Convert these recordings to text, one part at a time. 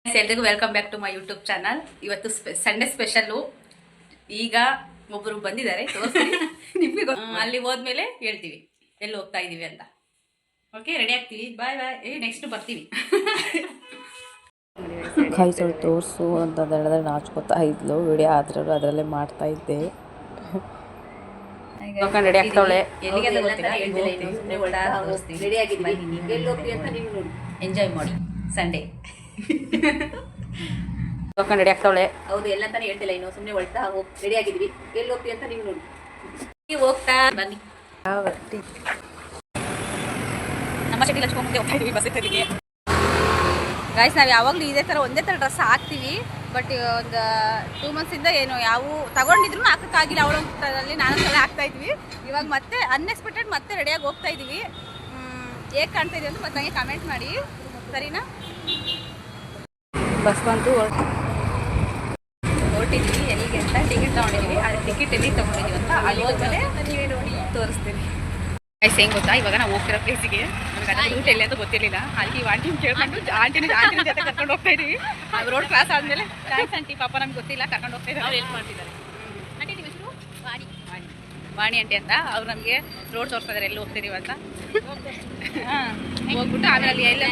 ಎಲ್ರಿಗೂ welcome back to my YouTube channel. ಇವತ್ತು Sunday special. ಈಗ ಒಬ್ಬರು ಬಂದಿದ್ದಾರೆ, ತೋರಿಸ್ತೀನಿ ನಿಮಗೆ. ಅಲ್ಲಿ ಹೋದ್ಮೇಲೆ ಹೇಳ್ತೀವಿ ಎಲ್ಲಿ ಹೋಗ್ತಾ ಇದೀವಿ ಅಂತ. ಓಕೆ, ರೆಡಿ ಆಗ್ತೀವಿ. ಬಾಯ್ ಬಾಯ್. ನೆಕ್ಸ್ಟ್ ಬರ್ತೀವಿ. ಕೈ ಸ್ವಲ್ಪ ತೋರಿಸು ಅಂತ ಹೇಳಿದ್ರೆ ನಾಚ್ಕೋತಾ ಇದ್ಲು. ವಿಡಿಯೋ ಆದ್ರೂ ಅದರಲ್ಲೇ ಮಾಡ್ತಾ ಇದ್ದೆ. ರೆಡಿ ಆಗ್ತಾವಳೆ. ಎಂಜಾಯ್ ಮಾಡಿ ಸಂಡೇ. ರೆಡಿ ಆಗ್ತಾವಳೆ. ಹೌದು, ಎಲ್ಲ ತಾನೇ ಹೇಳ್ತಿಲ್ಲ, ಇನ್ನು ಸುಮ್ಮನೆ ಹೊಳ್ತಾ ರೆಡಿ ಆಗಿದ್ವಿ. ಎಲ್ಲಿ ಹೋಗ್ತೀವಿ ಅಂತ ನೀವು ನೋಡಿ. ಹೋಗ್ತಾ ಬನ್ನಿ. ನಮ್ಮ ಚಟಿ ಹಚ್ಕೊಂಡ್ಬಂದೆ ಹೋಗ್ತಾ ಇದೀವಿ ಬಸ್ ಇದ್ದರಿಗೆ. ಗಾಯ್ಸ್, ನಾವು ಯಾವಾಗಲೂ ಇದೇ ಥರ ಒಂದೇ ಥರ ಡ್ರೆಸ್ ಹಾಕ್ತೀವಿ. ಬಟ್ ಒಂದು 2 ಮಂತ್ಸಿಂದ ಏನು ಯಾವ ತಗೊಂಡಿದ್ರು ಹಾಕೋಕ್ಕಾಗಿಲ್ಲ. ಅವಳಲ್ಲಿ ನಾನೊಂದ್ಸಲ ಹಾಕ್ತಾ ಇದ್ವಿ. ಇವಾಗ ಮತ್ತೆ ಅನ್ಎಕ್ಸ್ಪೆಕ್ಟೆಡ್ ಮತ್ತೆ ರೆಡಿಯಾಗಿ ಹೋಗ್ತಾ ಇದ್ದೀವಿ. ಹೇಗೆ ಕಾಣ್ತಾ ಇದೀವಿ ಅಂತ ಮತ್ತೆ ನನಗೆ ಕಮೆಂಟ್ ಮಾಡಿ, ಸರಿನಾ? ಬಸ್ ಬಂತು, ಹೊರಟಿದ್ವಿ. ಎಲ್ಲಿಗೆ ಅಂತ ಟಿಕೆಟ್ ತೊಗೊಂಡಿದ್ದೀವಿ. ಅದು ಟಿಕೆಟ್ ಎಲ್ಲಿ ತೊಗೊಂಡಿದ್ದೀವಿ ಅಂತ ಅಲ್ಲಿ ಹೋದ್ಮೇಲೆ ನೀವೇ ನೋಡಿ ತೋರಿಸ್ತೀನಿ. ಗೈಸ್, ಹೆಂಗೆ ಗೊತ್ತಾ, ಇವಾಗ ನಾವು ಹೋಗ್ತಿರೋ ಪ್ಲೇಸಿಗೆ ನಮಗೆ ಅದು ರೂಟ್ ಎಲ್ಲಿ ಅಂತ ಗೊತ್ತಿರಲಿಲ್ಲ. ಅಲ್ಲಿ ಆಂಟಿನ ಕೇಳ್ಕೊಂಡು ಆಂಟಿನ ಜೊತೆ ಕರ್ಕೊಂಡು ಹೋಗ್ತಾ ಇದೀವಿ. ರೋಡ್ ಕ್ರಾಸ್ ಆದಮೇಲೆ ಥ್ಯಾಂಕ್ಸ್ ಆಂಟಿ, ಪಾಪ ನಮ್ಗೆ ಗೊತ್ತಿಲ್ಲ, ಕರ್ಕೊಂಡು ಹೋಗ್ತಾ ಇದ್ದಾರೆ. ಅವ್ರು ಹೆಲ್ಪ್ ಮಾಡ್ತಿದ್ದಾರೆ. ಆಂಟಿ ನಿಮ್ಮ ಹೆಸರು? ವಾಣಿ ಆಂಟಿ ಅಂತ. ಅವ್ರು ನಮಗೆ ರೋಡ್ ತೋರಿಸ್ತಾ ಇದ್ದಾರೆ, ಎಲ್ಲಿ ಹೋಗ್ತಿದ್ದೀವಿ ಅಂತ. ಹೋಗ್ಬಿಟ್ಟು ಆಮೇಲೆ ಅಲ್ಲಿ ಎಲ್ಲ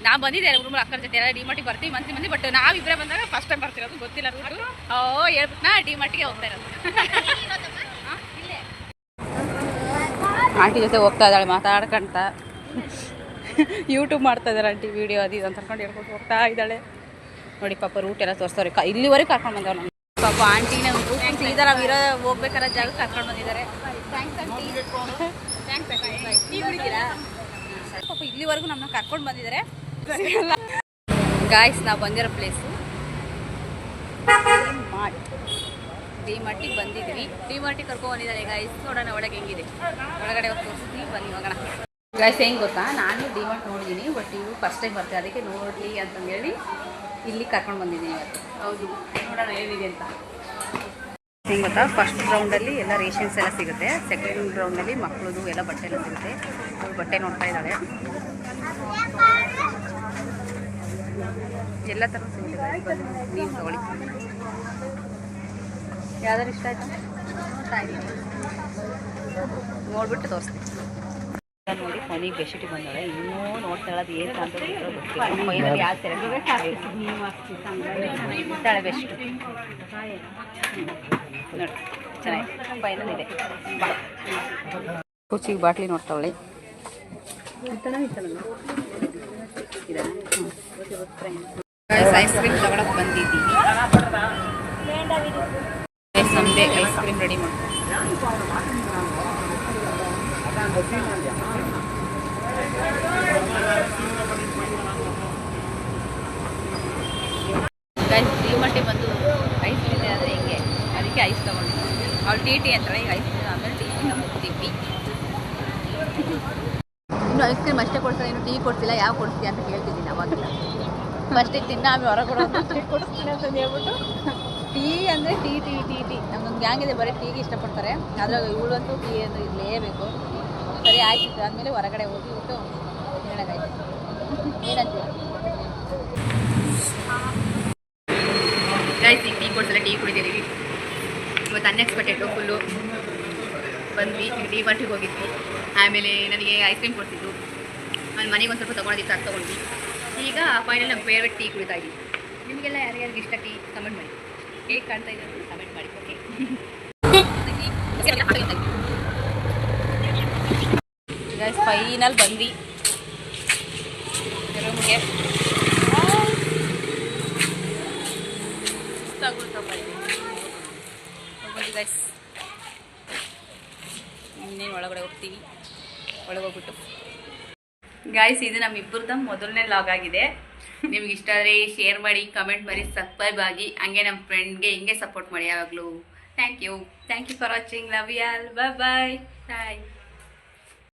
ನಾವು ಬಂದಿದ್ದೆ ರೂಮಲ್ಲಿ ಅಕ್ಕರ ಜೊತೆ ಎಲ್ಲ ಡಿಮಾರ್ಟಿಗೆ ಬರ್ತೀವಿ ಮಂದಿ. ಬಟ್ ನಾವಿಬ್ಬರೇ ಬಂದಾಗ ಫಸ್ಟ್ ಟೈಮ್ ಬರ್ತಿರೋದು, ಗೊತ್ತಿಲ್ಲ ರೂಟು. ಹೇಳ್ಬಿಟ್ಟು ನಾ ಡಿಮಾರ್ಟಿಗೆ ಹೋಗ್ತಾ ಇರೋದು. ಆಂಟಿ ಜೊತೆ ಹೋಗ್ತಾ ಇದ್ದಾಳೆ ಮಾತಾಡ್ಕೊಂತ. ಯೂಟ್ಯೂಬ್ ಮಾಡ್ತಾ ಇದ್ದಾರೆ ಆಂಟಿ, ವೀಡಿಯೋ ಅದು ಇದು ಅಂತ ಅನ್ಕೊಂಡು ಹೇಳ್ಕೊಟ್ಟು ಹೋಗ್ತಾ ಇದ್ದಾಳೆ. ನೋಡಿ ಪಾಪ ರೂಟ್ ಎಲ್ಲ ತೋರಿಸ್ತವ್ರೆ. ಇಲ್ಲಿವರೆಗೆ ಕರ್ಕೊಂಡು ಬಂದವ್ರು ನಮ್ಗೆ. ಪಾಪ ಆಂಟಿನೇ ಒಂದು ಸೀದಾ ನಾವು ಇರೋ ಹೋಗ್ಬೇಕಾದ್ರೆ ಜಾಗ ಕರ್ಕೊಂಡು ಬಂದಿದ್ದಾರೆ. Thanks aunty. ಥ್ಯಾಂಕ್ಸ್. ನೀವು ಹುಡುಗಿರಾ? ಪಾಪ ಇಲ್ಲಿವರೆಗೂ ನಮ್ಮನ್ನ ಕರ್ಕೊಂಡು ಬಂದಿದ್ದಾರೆ. ಗಾಯ್ಸ್, ನಾವು ಬಂದಿರೋ ಪ್ಲೇಸು ಡಿಮಾರ್ಟಿಗೆ ಬಂದಿದ್ವಿ. ಡಿಮಾರ್ಟಿಗೆ ಕರ್ಕೊಂಡು ಬಂದಿದ್ದಾರೆ ಗಾಯ್ಸ್. ನೋಡೋಣ ಒಳಗೆ ಹೆಂಗಿದೆ. ಒಳಗಡೆ ಹೋಗಿ ತೋರಿಸ್ತೀವಿ, ಬನ್ನಿ ಹೋಗೋಣ. ಗಾಯ್ಸ್, ಹೆಂಗೆ ಗೊತ್ತಾ, ನಾನು ಡಿಮಾರ್ಟ್ ನೋಡಿದ್ದೀನಿ, ಬಟ್ ಇವು ಫಸ್ಟ್ ಟೈಮ್ ಬರ್ತಾರೆ, ಅದಕ್ಕೆ ನೋಡಲಿ ಅಂತಂದೇಳಿ ಇಲ್ಲಿ ಕರ್ಕೊಂಡು ಬಂದಿದ್ದೀನಿ ಇವತ್ತು. ಹೌದು, ನೋಡೋಣ ಏನಿದೆ ಅಂತ. ಹೆಂಗೆ ಗೊತ್ತಾ, ಫಸ್ಟ್ ರೌಂಡಲ್ಲಿ ಎಲ್ಲ ರೇಷನ್ಸ್ ಎಲ್ಲ ಸಿಗುತ್ತೆ. ಸೆಕೆಂಡ್ ರೌಂಡಲ್ಲಿ ಮಕ್ಕಳದು ಎಲ್ಲ ಬಟ್ಟೆ ಎಲ್ಲ ಸಿಗುತ್ತೆ. ಅವಳು ಬಟ್ಟೆ ನೋಡ್ತಾ ಇದ್ದಾಳೆ. ಎಲ್ಲ ಥರ ಸಿಗುತ್ತೆ. ನೀವು ತಗೊಳ್ಳಿ, ಯಾವ್ದಾರು ಇಷ್ಟ ಆಯ್ತಾ ನೋಡ್ಬಿಟ್ಟು ತೋರಿಸ್ತೀನಿ. ನೋಡಿ, ಕೊನೆಗೆ ಬೆಡ್ಶೀಟಿಗೆ ಬಂದವಳೆ. ಇನ್ನೂ ನೋಡ್ತಾ ಇರೋದು ಏನು ಅಂತ ಗೊತ್ತಿಲ್ಲ. ಮೈನಲ್ಲಿ ಯಾವ ಥರ ಇರ್ತಾಳೆ ಬೆಸ್ಟ್ ನೋಡಿ, ಚೆನ್ನಾಗಿ ಫೈನಲ್ ಇದೆ. ಕುಚಿಗೆ ಬಾಟ್ಲಿ ನೋಡ್ತಾವಳೆ. ಐಸ್ ಕ್ರೀಮ್ ತಗೊಳಕ್ಕೆ ಬಂದಿದ್ದೀವಿ. ನಮ್ಮದೇ ಐಸ್ ಕ್ರೀಮ್ ರೆಡಿ ಮಾಡ್ತೀವಿ. ಡಿಮಾರ್ಟಿಗೆ ಬಂದು ಐಸ್ ಕ್ರೀಮ್ ಆದರೆ ಹಿಂಗೆ, ಅದಕ್ಕೆ ಐಸ್ ತೊಗೊಂಡಿದ್ವಿ. ಅವ್ಳು ಟಿ ಅಂತಾರೆ, ಈಗ ಐಸ್ ಕ್ರೀಮ್ ಆಮೇಲೆ ಟಿ ಹೋಗ್ತೀವಿ. ಇನ್ನು ಐಸ್ ಕ್ರೀಮ್ ಅಷ್ಟೇ ಕೊಡ್ತಾರೆ, ಇನ್ನು ಟೀ ಕೊಡ್ತಿಲ್ಲ. ಯಾವ ಕೊಡ್ತೀವಿ ಅಂತ ಕೇಳ್ತಿದ್ದೀನಿ ಅವಾಗೆಲ್ಲ. ಫಸ್ಟಿಗೆ ತಿನ್ನ ಆಮೇಲೆ ಹೊರಗೆ ಕೊಡಿಸ್ತೀನಿ ಅಂತ ಹೇಳ್ಬಿಟ್ಟು ಟೀ ಅಂದರೆ ಟೀ ನಮ್ದೊಂದು ಗ್ಯಾಂಗ್ ಇದೆ, ಬರೀ ಟೀಗೆ ಇಷ್ಟಪಡ್ತಾರೆ. ಅದ್ರಾಗ ಇವಳಂತೂ ಟೀ ಅಂದರೆ ಇರಲೇಬೇಕು. ಸರಿ ಆಯ್ತು, ಆದಮೇಲೆ ಹೊರಗಡೆ ಹೋಗಿ ಬಿಟ್ಟು ಹೇಳೋದಾಯ್ತು. ಏನಂತೀರ ಗೈಸ್? ಟೀ ಕೊಡ್ತಾರೆ, ಟೀ ಕುಡಿದಿದ್ದೀವಿ. ಇವತ್ತು ಅನ್ಎಕ್ಸ್ಪೆಕ್ಟೆಡ್ ಫುಲ್ಲು ಬಂದ್ವಿ. ಡಿಮಾರ್ಟಿಗೆ ಹೋಗಿದ್ವಿ. ಆಮೇಲೆ ನನಗೆ ಐಸ್ ಕ್ರೀಮ್ ಕೊಡ್ತಿದ್ದು, ಆಮೇಲೆ ಮನೆಗೆ ಒಂದು ಸ್ವಲ್ಪ ತೊಗೊಳೋದಿತ್ತು, ಅದು ತೊಗೊಂಡ್ವಿ. ಈಗ ಫೈನಲ್ ನಮ್ಮ ಫೇವ್ರೆಟ್ ಟೀ ಕುಡಿತಾ ಇದ್ದೀವಿ. ನಿಮಗೆಲ್ಲ ಯಾರ್ಯಾರಿಗೆ ಇಷ್ಟ ಟೀ ಕಮೆಂಟ್ ಮಾಡಿ. ಹೇಗೆ ಕಾಣ್ತಾ ಇದೆ ಅಂತ ಕಮೆಂಟ್ ಮಾಡಿ. ಓಕೆ ಗೈಸ್, ಫೈನಲ್ ಬಂದ್ವಿ ರೂಮ್ಗೆ. ಹೋಗ್ಬಂದು ಗೈಸ್, ಇನ್ನೇನು ಒಳಗಡೆ ಹೋಗ್ತೀವಿ. ಒಳಗೆ ಹೋಗ್ಬಿಟ್ಟು ಗಾಯ್ಸ್, ಇದು ನಮ್ಮಿಬ್ಬರದ ಮೊದಲನೇ ಲಾಗ್ ಆಗಿದೆ. ನಿಮ್ಗೆ ಇಷ್ಟ ಆದರೆ ಶೇರ್ ಮಾಡಿ, ಕಮೆಂಟ್ ಮಾಡಿ, ಸಬ್ಸ್ಕ್ರೈಬ್ ಆಗಿ. ಹಂಗೆ ನಮ್ಮ ಫ್ರೆಂಡ್ಗೆ ಹಿಂಗೆ ಸಪೋರ್ಟ್ ಮಾಡಿ ಯಾವಾಗಲೂ. Thank you for watching. Love you all. Bye bye.